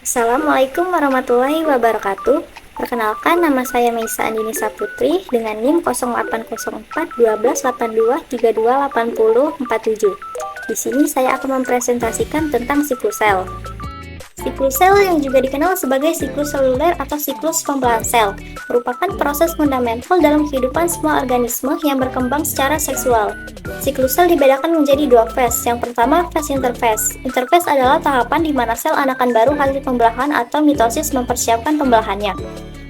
Assalamualaikum warahmatullahi wabarakatuh. Perkenalkan, nama saya Meisa Andini Saputri dengan NIM 0804 1282 3280 Di sini saya akan mempresentasikan tentang siklus sel. Siklus sel yang juga dikenal sebagai siklus seluler atau siklus pembelahan sel merupakan proses fundamental dalam kehidupan semua organisme yang berkembang secara seksual. Siklus sel dibedakan menjadi dua fase. Yang pertama, fase interfase. Interfase adalah tahapan di mana sel anakan baru hasil pembelahan atau mitosis mempersiapkan pembelahannya.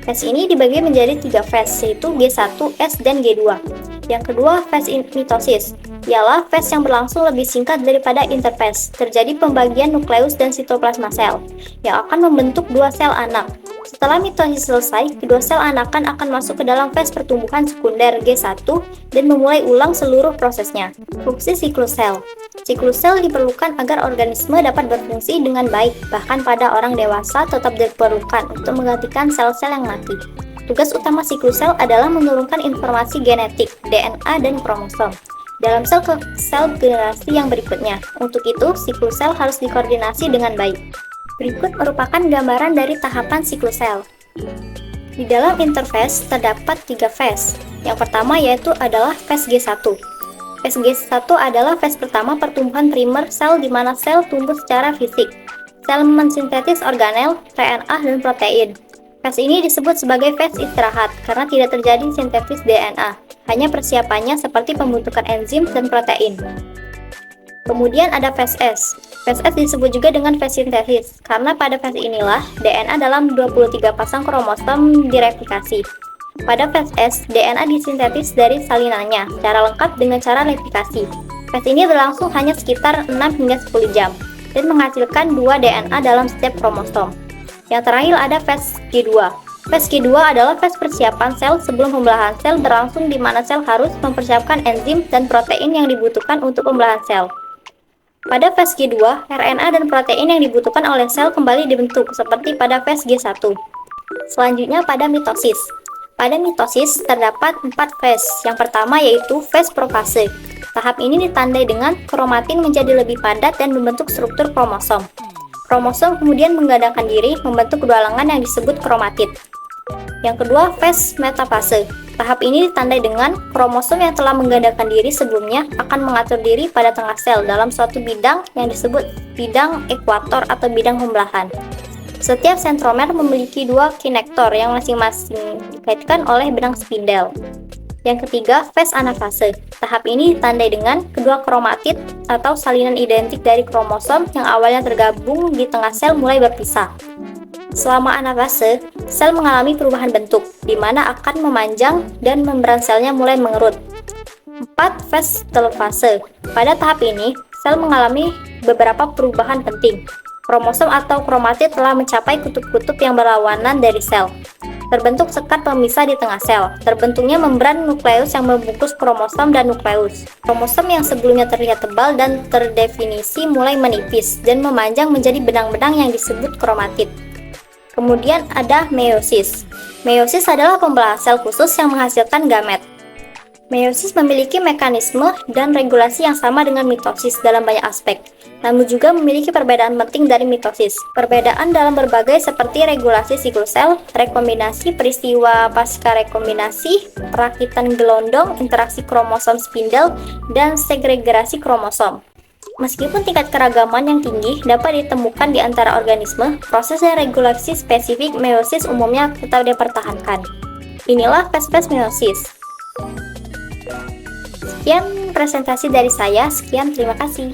Fase ini dibagi menjadi tiga fase, yaitu G1, S, dan G2. Yang kedua, fase mitosis, ialah fase yang berlangsung lebih singkat daripada interfase. Terjadi pembagian nukleus dan sitoplasma sel, yang akan membentuk dua sel anak. Setelah mitosis selesai, kedua sel anakan akan masuk ke dalam fase pertumbuhan sekunder G1 dan memulai ulang seluruh prosesnya. Fungsi siklus sel. Siklus sel diperlukan agar organisme dapat berfungsi dengan baik, bahkan pada orang dewasa tetap diperlukan untuk menggantikan sel-sel yang mati. Tugas utama siklus sel adalah menurunkan informasi genetik, DNA, dan kromosom dalam sel ke sel generasi yang berikutnya. Untuk itu, siklus sel harus dikoordinasi dengan baik. Berikut merupakan gambaran dari tahapan siklus sel. Di dalam interfase terdapat tiga fase. Yang pertama yaitu adalah fase G1. Fase G1 adalah fase pertama pertumbuhan primer sel di mana sel tumbuh secara fisik. Sel mensintetis organel, RNA, dan protein. Fase ini disebut sebagai fase istirahat karena tidak terjadi sintesis DNA, hanya persiapannya seperti pembentukan enzim dan protein. Kemudian ada fase S. Fase S disebut juga dengan fase sintesis karena pada fase inilah DNA dalam 23 pasang kromosom direplikasi. Pada fase S, DNA disintetis dari salinannya secara lengkap dengan cara replikasi. Fase ini berlangsung hanya sekitar 6 hingga 10 jam dan menghasilkan 2 DNA dalam setiap kromosom. Yang terakhir ada fase G2. Fase G2 adalah fase persiapan sel sebelum pembelahan sel berlangsung di mana sel harus mempersiapkan enzim dan protein yang dibutuhkan untuk pembelahan sel. Pada fase G2, RNA dan protein yang dibutuhkan oleh sel kembali dibentuk seperti pada fase G1. Selanjutnya pada mitosis. Pada mitosis terdapat 4 fase. Yang pertama yaitu fase profase. Tahap ini ditandai dengan kromatin menjadi lebih padat dan membentuk struktur kromosom. Kromosom kemudian menggadangkan diri membentuk dua lengan yang disebut kromatid. Yang kedua, fase metafase. Tahap ini ditandai dengan kromosom yang telah menggadangkan diri sebelumnya akan mengatur diri pada tengah sel dalam suatu bidang yang disebut bidang ekuator atau bidang pembelahan. Setiap sentromer memiliki dua kinektor yang masing-masing dikaitkan oleh benang spindel. Yang ketiga, fase anafase. Tahap ini ditandai dengan kedua kromatid atau salinan identik dari kromosom yang awalnya tergabung di tengah sel mulai berpisah. Selama anafase, sel mengalami perubahan bentuk, di mana akan memanjang dan membran selnya mulai mengerut. 4. Fase telofase. Pada tahap ini, sel mengalami beberapa perubahan penting. Kromosom atau kromatid telah mencapai kutub-kutub yang berlawanan dari sel. Terbentuk sekat pemisah di tengah sel. Terbentuknya membran nukleus yang membungkus kromosom dan nukleus. Kromosom yang sebelumnya terlihat tebal dan terdefinisi mulai menipis dan memanjang menjadi benang-benang yang disebut kromatid. Kemudian ada meiosis. Meiosis adalah pembelahan sel khusus yang menghasilkan gamet. Meiosis memiliki mekanisme dan regulasi yang sama dengan mitosis dalam banyak aspek, namun juga memiliki perbedaan penting dari mitosis. Perbedaan dalam berbagai seperti regulasi siklus sel, rekombinasi, peristiwa pasca rekombinasi, perakitan gelondong, interaksi kromosom spindel, dan segregasi kromosom. Meskipun tingkat keragaman yang tinggi dapat ditemukan di antara organisme, proses dan regulasi spesifik meiosis umumnya tetap dipertahankan. Inilah fase-fase meiosis. Sekian presentasi dari saya. Sekian, terima kasih.